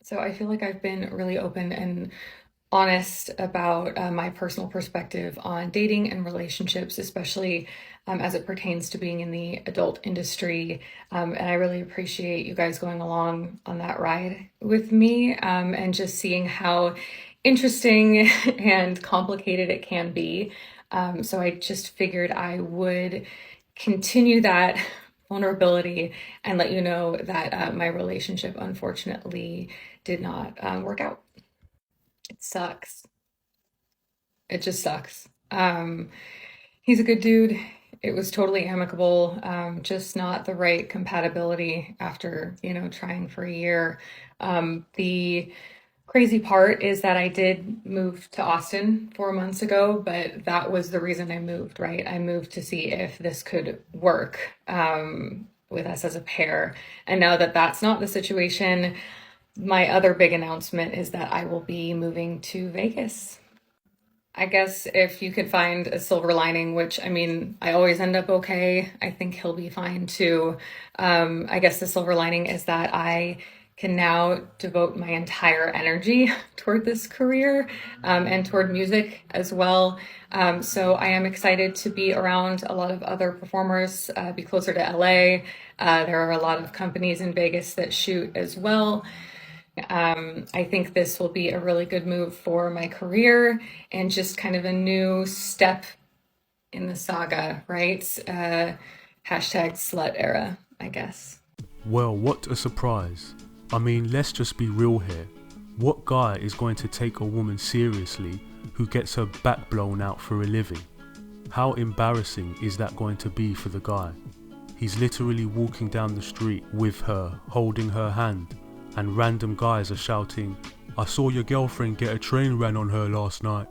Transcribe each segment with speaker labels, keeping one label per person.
Speaker 1: So I feel like I've been really open and honest about my personal perspective on dating and relationships, especially as it pertains to being in the adult industry. And I really appreciate you guys going along on that ride with me and just seeing how interesting and complicated it can be. So I just figured I would continue that vulnerability and let you know that my relationship unfortunately did not work out. It sucks. It just sucks. He's a good dude. It was totally amicable, just not the right compatibility after, trying for a year. The crazy part is that I did move to Austin 4 months ago, but that was the reason I moved, right? I moved to see if this could work with us as a pair. And now that that's not the situation, my other big announcement is that I will be moving to Vegas. I guess if you could find a silver lining, which I mean, I always end up okay. I think he'll be fine too. I guess the silver lining is that I can now devote my entire energy toward this career and toward music as well. So I am excited to be around a lot of other performers, be closer to LA. There are a lot of companies in Vegas that shoot as well. I think this will be a really good move for my career and just kind of a new step in the saga, right? Hashtag slut era, I guess.
Speaker 2: Well, what a surprise. I mean, let's just be real here. What guy is going to take a woman seriously who gets her back blown out for a living? How embarrassing is that going to be for the guy? He's literally walking down the street with her, holding her hand, and random guys are shouting, "I saw your girlfriend get a train ran on her last night."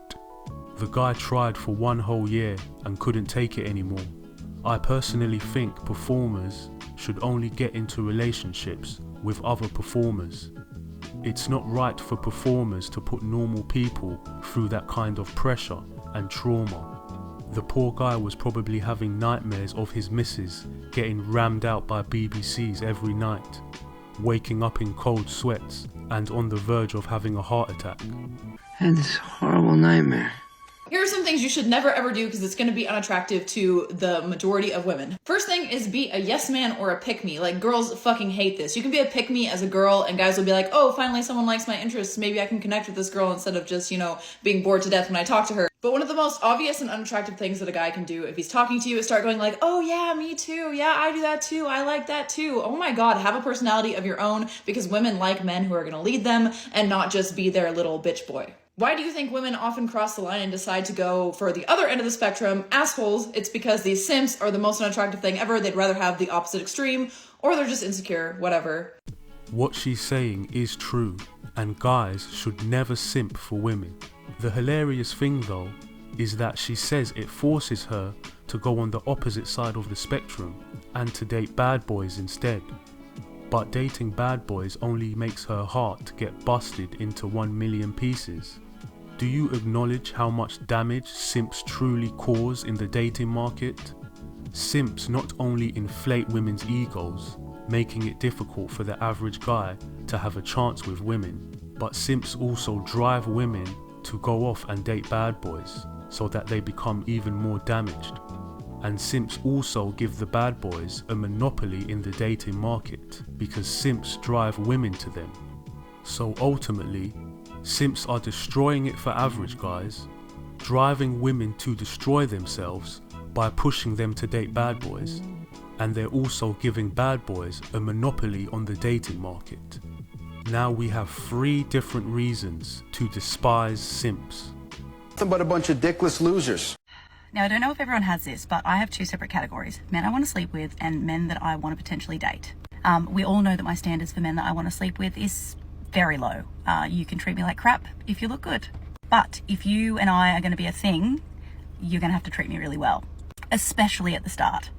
Speaker 2: The guy tried for 1 whole year and couldn't take it anymore. I personally think performers should only get into relationships with other performers. It's not right for performers to put normal people through that kind of pressure and trauma. The poor guy was probably having nightmares of his missus getting rammed out by BBCs every night, waking up in cold sweats and on the verge of having a heart attack.
Speaker 3: I had this horrible nightmare.
Speaker 4: Here are some things you should never ever do because it's going to be unattractive to the majority of women. First thing is be a yes man or a pick me. Like, girls fucking hate this. You can be a pick me as a girl and guys will be like, oh, finally someone likes my interests. Maybe I can connect with this girl instead of just, being bored to death when I talk to her. But one of the most obvious and unattractive things that a guy can do if he's talking to you is start going like, oh yeah, me too. Yeah, I do that too. I like that too. Oh my God, have a personality of your own because women like men who are going to lead them and not just be their little bitch boy. Why do you think women often cross the line and decide to go for the other end of the spectrum, assholes? It's because these simps are the most unattractive thing ever. They'd rather have the opposite extreme, or they're just insecure, whatever.
Speaker 2: What she's saying is true, and guys should never simp for women. The hilarious thing though, is that she says it forces her to go on the opposite side of the spectrum and to date bad boys instead. But dating bad boys only makes her heart get busted into 1,000,000 pieces. Do you acknowledge how much damage simps truly cause in the dating market? Simps not only inflate women's egos, making it difficult for the average guy to have a chance with women, but simps also drive women to go off and date bad boys so that they become even more damaged. And simps also give the bad boys a monopoly in the dating market because simps drive women to them. So ultimately, simps are destroying it for average guys, driving women to destroy themselves by pushing them to date bad boys, and they're also giving bad boys a monopoly on the dating market. Now we have 3 different reasons to despise simps.
Speaker 5: Nothing but a bunch of dickless losers.
Speaker 6: Now, I don't know if everyone has this, but I have 2 separate categories: men I want to sleep with and men that I want to potentially date. We all know that my standards for men that I want to sleep with is very low. You can treat me like crap if you look good. But if you and I are going to be a thing, you're going to have to treat me really well, especially at the start.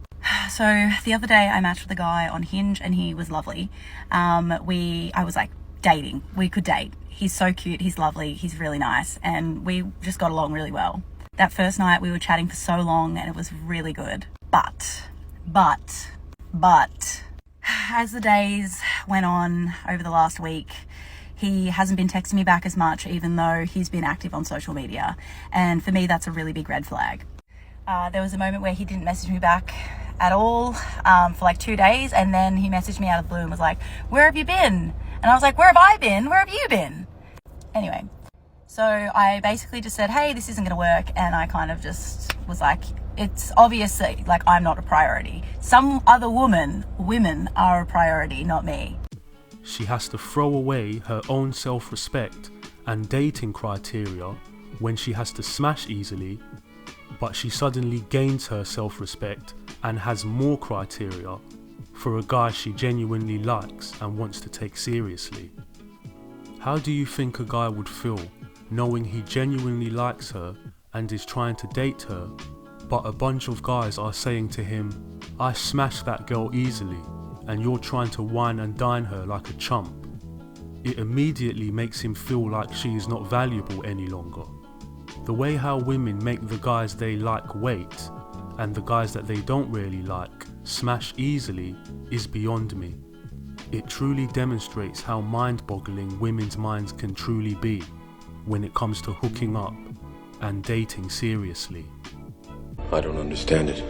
Speaker 6: So the other day I matched with a guy on Hinge and he was lovely. I was like dating. We could date. He's so cute. He's lovely. He's really nice. And we just got along really well. That first night we were chatting for so long and it was really good. But, as the days went on over the last week, he hasn't been texting me back as much, even though he's been active on social media. And for me, that's a really big red flag. There was a moment where he didn't message me back at all for like 2 days, and then he messaged me out of the blue and was like, "Where have you been?" And I was like, "Where have I been? Where have you been?" Anyway, so I basically just said, "Hey, this isn't going to work," and I kind of just was like, it's obviously like I'm not a priority. Some other women are a priority, not me.
Speaker 2: She has to throw away her own self-respect and dating criteria when she has to smash easily, but she suddenly gains her self-respect and has more criteria for a guy she genuinely likes and wants to take seriously. How do you think a guy would feel knowing he genuinely likes her and is trying to date her, but a bunch of guys are saying to him, "I smashed that girl easily," and you're trying to wine and dine her like a chump? It immediately makes him feel like she is not valuable any longer. The way how women make the guys they like wait, and the guys that they don't really like smash easily, is beyond me. It truly demonstrates how mind-boggling women's minds can truly be when it comes to hooking up and dating seriously.
Speaker 7: I don't understand it.